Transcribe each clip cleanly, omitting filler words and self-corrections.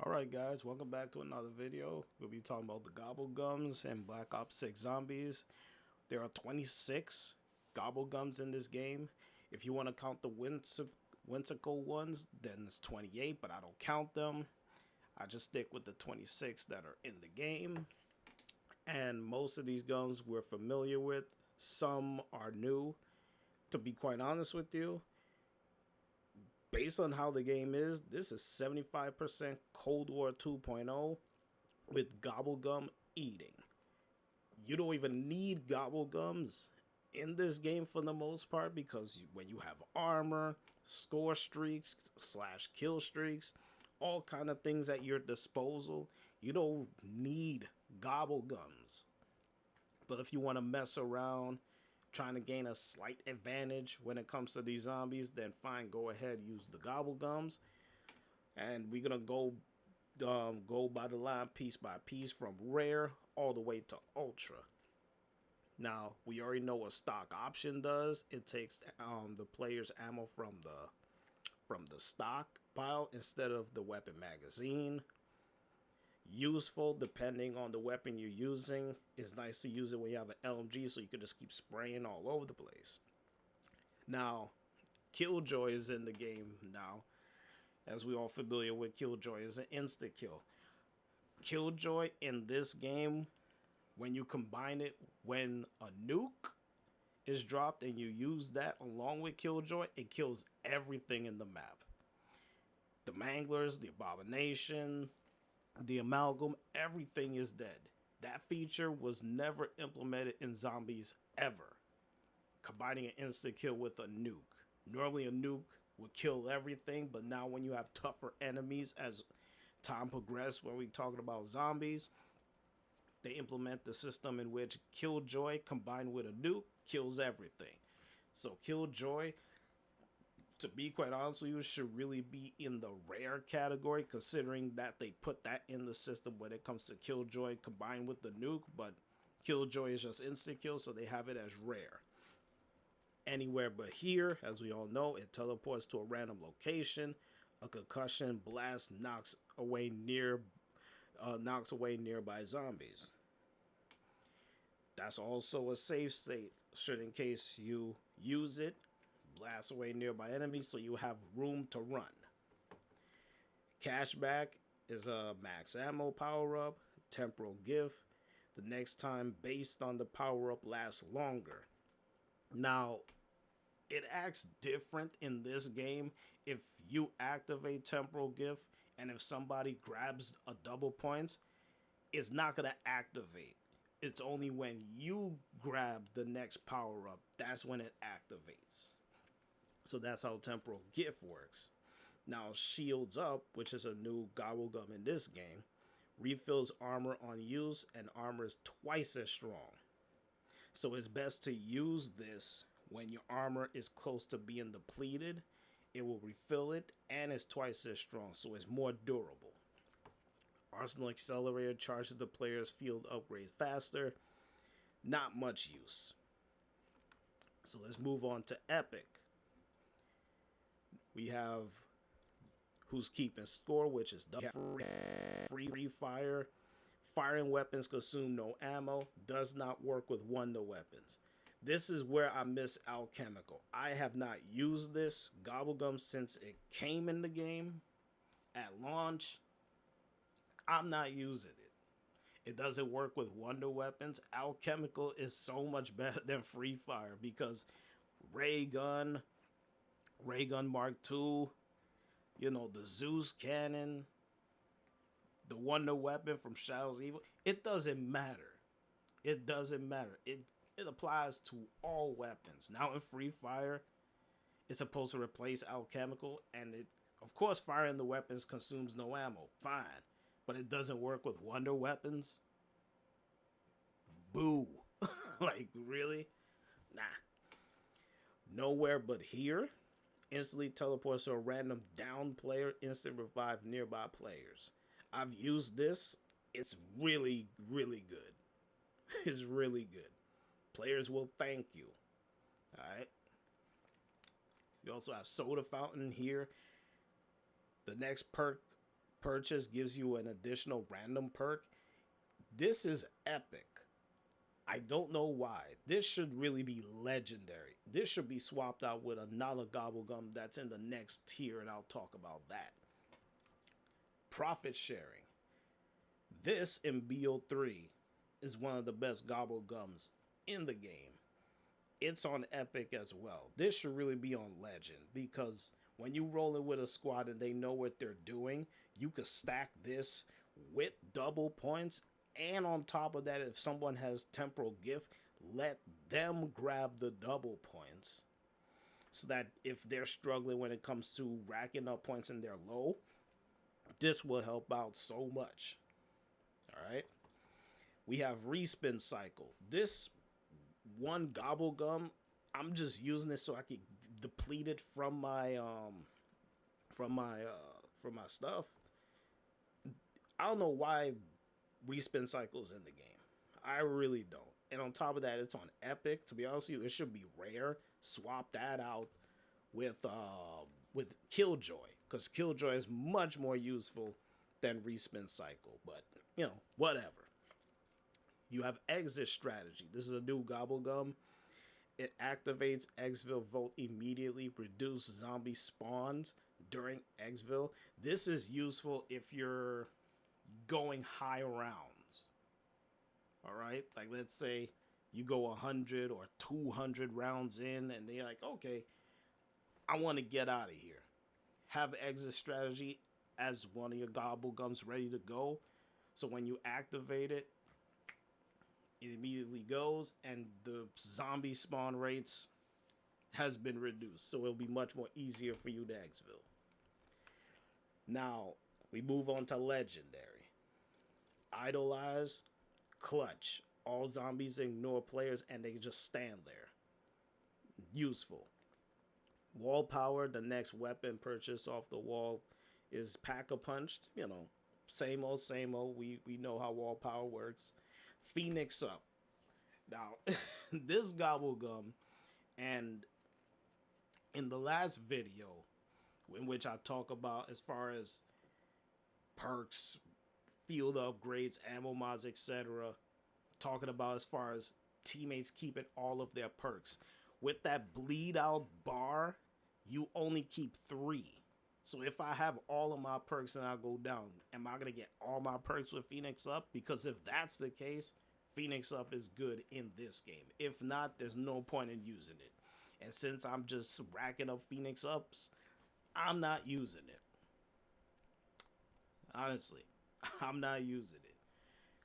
Alright guys, welcome back to another video. We'll be talking about the Gobblegums and Black Ops 6 Zombies. There are 26 Gobblegums in this game. If you want to count the whimsical ones, then it's 28, but I don't count them. I just stick with the 26 that are in the game. And most of these guns we're familiar with. Some are new. To be quite honest with you, based on how the game is, this is 75% Cold War 2.0 with gobblegum eating. You don't even need gobblegums in this game for the most part, because when you have armor, score streaks slash kill streaks, all kind of things at your disposal, you don't need gobblegums. But if you want to mess around trying to gain a slight advantage when it comes to these zombies, then fine, go ahead, use the gobblegums. And we're gonna go by the line piece by piece from rare all the way to ultra. Now we already know what stock option does. It takes the player's ammo from the stock pile instead of the weapon magazine. Useful depending on the weapon you're using. It's nice to use it when you have an LMG, so you can just keep spraying all over the place. Now, Killjoy is in the game now. As we all familiar with, Killjoy is an insta kill. Killjoy in this game, when you combine it, when a nuke is dropped and you use that along with Killjoy, it kills everything in the map. The Manglers, the Abomination, the Amalgam, everything is dead. That feature was never implemented in zombies ever. Combining an insta kill with a nuke. Normally a nuke would kill everything, but now when you have tougher enemies as time progresses, when we're talking about zombies, they implement the system in which Killjoy combined with a nuke kills everything. So Killjoy, to be quite honest with you, should really be in the rare category, considering that they put that in the system when it comes to Killjoy combined with the nuke, but Killjoy is just instant kill, so they have it as rare. Anywhere but here, as we all know, it teleports to a random location. A concussion blast knocks away nearby zombies. That's also a safe state, should in case you use it, blast away nearby enemies so you have room to run. Cashback is a max ammo power up, temporal gift. The next time based on the power up lasts longer. Now, it acts different in this game if you activate temporal gift, and if somebody grabs a double points, it's not going to activate. It's only when you grab the next power up, that's when it activates. So that's how temporal gift works. Now, shields up, which is a new gobblegum in this game, refills armor on use, and armor is twice as strong. So it's best to use this when your armor is close to being depleted. It will refill it, and it's twice as strong, so it's more durable. Arsenal Accelerator charges the player's field upgrades faster. Not much use. So let's move on to Epic. We have Who's Keeping Score, which is free fire. Firing weapons consume no ammo. Does not work with wonder weapons. This is where I miss Alchemical. I have not used this Gobblegum since it came in the game at launch. I'm not using it. It doesn't work with wonder weapons. Alchemical is so much better than Free Fire because Ray Gun Mark II, the Zeus Cannon, the Wonder Weapon from Shadow's Evil, it doesn't matter. It doesn't matter. It applies to all weapons. Now in Free Fire, it's supposed to replace Alchemical, and of course, firing the weapons consumes no ammo. Fine. But it doesn't work with wonder weapons? Boo. Like, really? Nah. Nowhere but here instantly teleports to a random down player, instant revive nearby players. I've used this. It's really, really good. It's really good. Players will thank you. Alright. You also have Soda Fountain here. The next perk purchase gives you an additional random perk. This is epic. I don't know why. This should really be legendary. This should be swapped out with another Gobblegum that's in the next tier, and I'll talk about that. Profit sharing. This in BO3 is one of the best Gobblegums in the game. It's on Epic as well. This should really be on Legend, because when you roll in with a squad and they know what they're doing, you could stack this with double points. And on top of that, if someone has Temporal Gift, let them grab the double points. So that if they're struggling when it comes to racking up points and they're low, this will help out so much. Alright. We have Respin Cycle. This one Gobblegum, I'm just using this so I can deplete it from my stuff. I don't know why Respin Cycle's in the game. I really don't. And on top of that, it's on Epic. To be honest with you, it should be rare. Swap that out with Killjoy, because Killjoy is much more useful than Respin Cycle. But you know, whatever. You have Exit Strategy. This is a new Gobblegum. It activates Exfil Vote immediately. Reduce zombie spawns during Exfil. This is useful if you're going high rounds. Alright? Like, let's say you go 100 or 200 rounds in and they're like, okay, I want to get out of here. Have Exit Strategy as one of your Gobblegums ready to go. So when you activate it, it immediately goes, and the zombie spawn rates has been reduced. So it'll be much more easier for you to exfil. Now, we move on to Legendary. Idolize, Clutch. All zombies ignore players and they just stand there. Useful. Wall Power, the next weapon purchase off the wall, is Pack-a-Punch. You know, same old, same old. We know how Wall Power works. Phoenix Up. Now, this Gobblegum, and in the last video, in which I talk about as far as perks, field upgrades, ammo mods, etc., talking about as far as teammates keeping all of their perks. With that bleed out bar, you only keep 3. So if I have all of my perks and I go down, am I going to get all my perks with Phoenix Up? Because if that's the case, Phoenix Up is good in this game. If not, there's no point in using it. And since I'm just racking up Phoenix Ups, I'm not using it. Honestly, I'm not using it.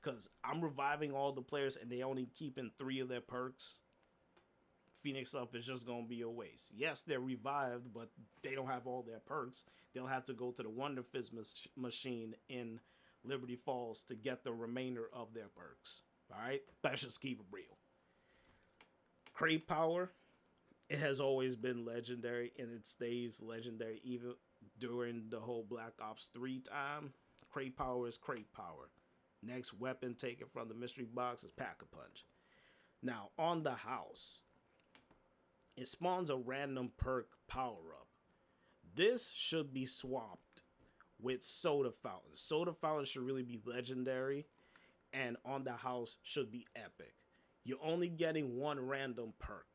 Because I'm reviving all the players and they only keeping 3 of their perks. Phoenix Up is just going to be a waste. Yes, they're revived, but they don't have all their perks. They'll have to go to the Wonder Fizz machine in Liberty Falls to get the remainder of their perks. Alright? Let's just keep it real. Crate Power, it has always been legendary, and it stays legendary even during the whole Black Ops 3 time. Crate Power is Crate Power. Next weapon taken from the mystery box is Pack-a-Punch. Now, on the house, it spawns a random perk power-up. This should be swapped with Soda Fountain. Soda Fountain should really be legendary, and on the house should be epic. You're only getting 1 random perk.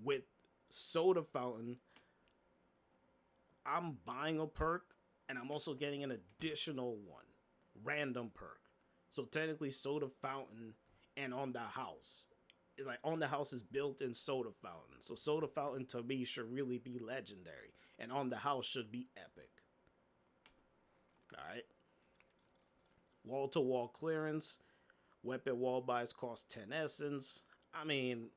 With Soda Fountain, I'm buying a perk, and I'm also getting an additional 1 random perk. So technically, Soda Fountain and on the house, like on the house is built in Soda Fountain. So Soda Fountain to me should really be legendary, and on the house should be epic. Alright. Wall to wall clearance. Weapon wall buys cost 10 essence. I mean,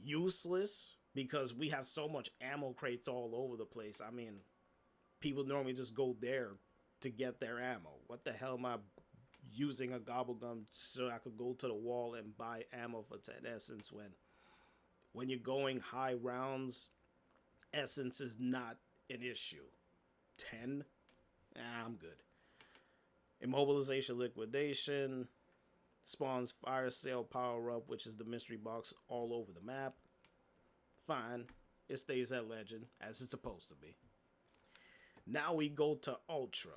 useless because we have so much ammo crates all over the place. I mean, people normally just go there to get their ammo. What the hell am I using a Gobblegum so I could go to the wall and buy ammo for 10 essence when you're going high rounds, essence is not an issue. 10? I'm good. Immobilization liquidation spawns fire sale power up, which is the mystery box all over the map. Fine. It stays at legend as it's supposed to be. Now we go to Ultra.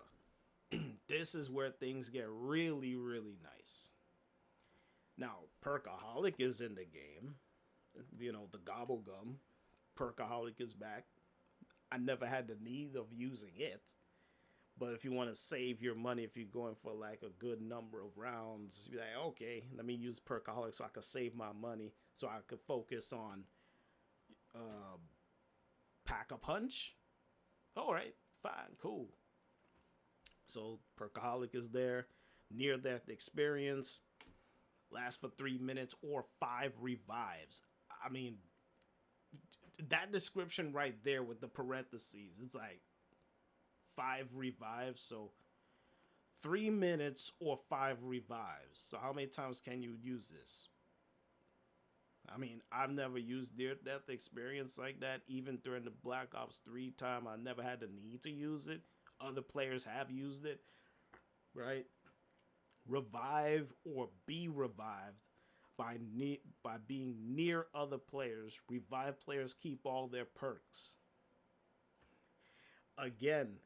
This is where things get really, really nice. Now, Perkaholic is in the game. You know, the Gobblegum. Perkaholic is back. I never had the need of using it. But if you want to save your money, if you're going for like a good number of rounds, you're like, okay, let me use Perkaholic so I can save my money, so I could focus on Pack a Punch. All right, fine, cool. So Perkaholic is there. Near death experience. Lasts for 3 minutes or 5 revives. I mean, that description right there with the parentheses, it's like 5 revives. So 3 minutes or 5 revives. So how many times can you use this? I mean, I've never used near death experience like that. Even during the Black Ops 3 time, I never had the need to use it. Other players have used it, right? Revive or be revived by being near other players. Revive players keep all their perks. Again,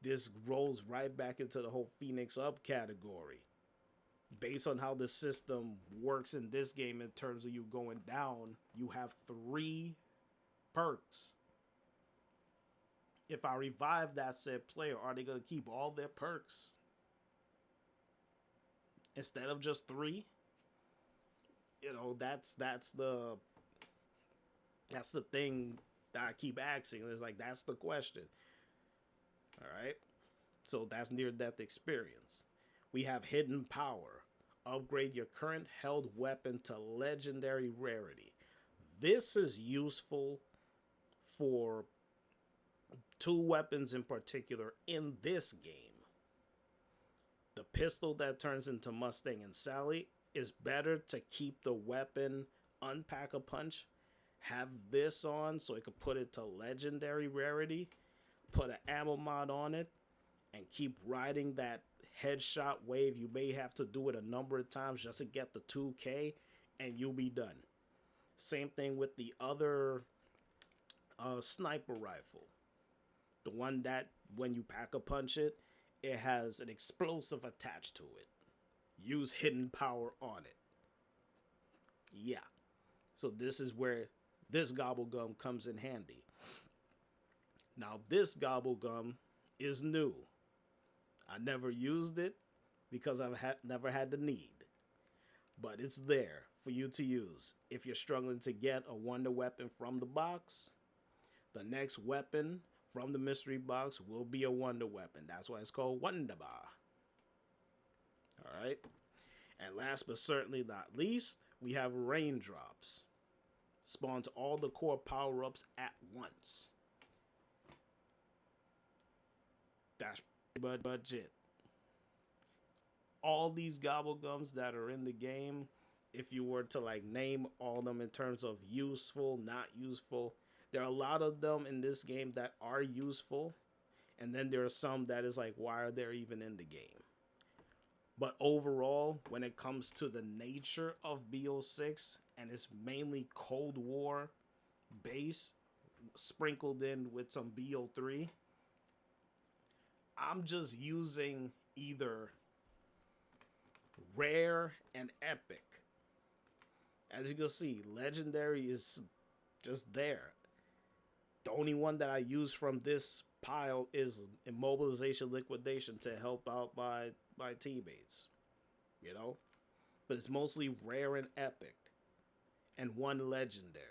this rolls right back into the whole Phoenix Up category. Based on how the system works in this game in terms of you going down, you have 3 perks. If I revive that said player, are they going to keep all their perks instead of just 3? You know, that's the thing that I keep asking. It's like, that's the question. All right. So that's near death experience. We have hidden power. Upgrade your current held weapon to legendary rarity. This is useful for 2 weapons in particular in this game. The pistol that turns into Mustang and Sally is better to keep the weapon Unpack a Punch. Have this on so it could put it to legendary rarity. Put an ammo mod on it and keep riding that headshot wave. You may have to do it a number of times just to get the 2K and you'll be done. Same thing with the other sniper rifle. The one that when you pack a punch it, it has an explosive attached to it. Use hidden power on it. Yeah. So this is where this Gobblegum comes in handy. Now this Gobblegum is new. I never used it because I've never had the need. But it's there for you to use. If you're struggling to get a wonder weapon from the box, the next weapon from the mystery box will be a wonder weapon. That's why it's called Wonderbar. Alright? And last but certainly not least, we have Raindrops. Spawns all the core power-ups at once. That's pretty much it. All these Gobblegums that are in the game, if you were to like name all of them in terms of useful, not useful, there are a lot of them in this game that are useful, and then there are some that is like, why are they even in the game? But overall, when it comes to the nature of BO6, and it's mainly Cold War base, sprinkled in with some BO3, I'm just using either rare and epic. As you can see, legendary is just there. The only one that I use from this pile is immobilization liquidation to help out my teammates, you know, but it's mostly rare and epic and 1 legendary.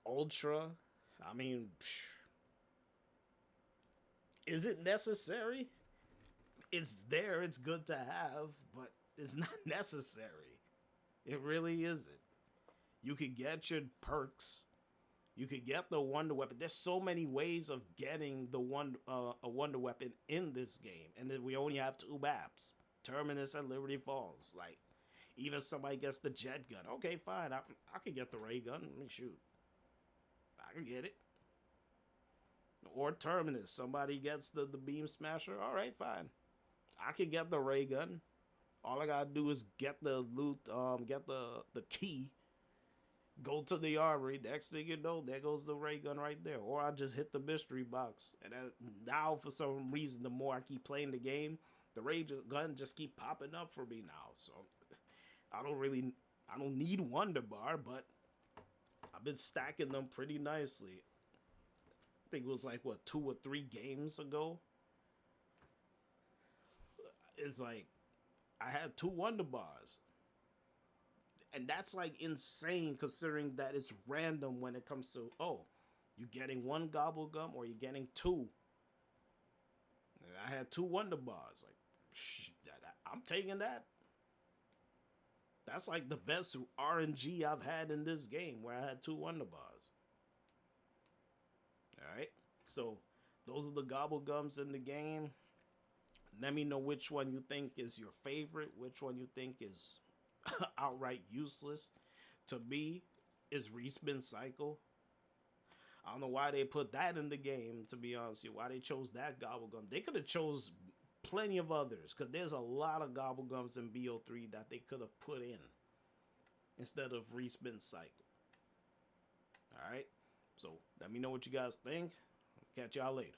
Ultra, I mean, is it necessary? It's there, it's good to have, but it's not necessary. It really isn't. You could get your perks. You could get the wonder weapon. There's so many ways of getting the a wonder weapon in this game, and then we only have 2 maps: Terminus and Liberty Falls. Like, even somebody gets the jet gun. Okay, fine. I could get the ray gun. Let me shoot. I can get it. Or Terminus. Somebody gets the beam smasher. All right, fine. I can get the ray gun. All I gotta do is get the loot. Get the key. Go to the armory. Next thing you know, there goes the ray gun right there. Or I just hit the mystery box. And now, for some reason, the more I keep playing the game, the ray gun just keep popping up for me now. So I don't need Wonder Bar, but I've been stacking them pretty nicely. I think it was like, what, 2 or 3 games ago? It's like, I had 2 Wonder Bars. And that's like insane considering that it's random when it comes to, oh, you getting 1 Gobblegum or you getting 2. And I had 2 Wonder Bars. Like, I'm taking that. That's like the best RNG I've had in this game where I had 2 Wonder Bars. Alright? So, those are the Gobblegums in the game. Let me know which one you think is your favorite, which one you think is outright useless. To me, is Respin Cycle. I don't know why they put that in the game, to be honest with you. Why they chose that Gobblegum. They could have chose plenty of others, because there's a lot of Gobblegums in BO3 that they could have put in instead of Respin Cycle. Alright? So, let me know what you guys think. Catch y'all later.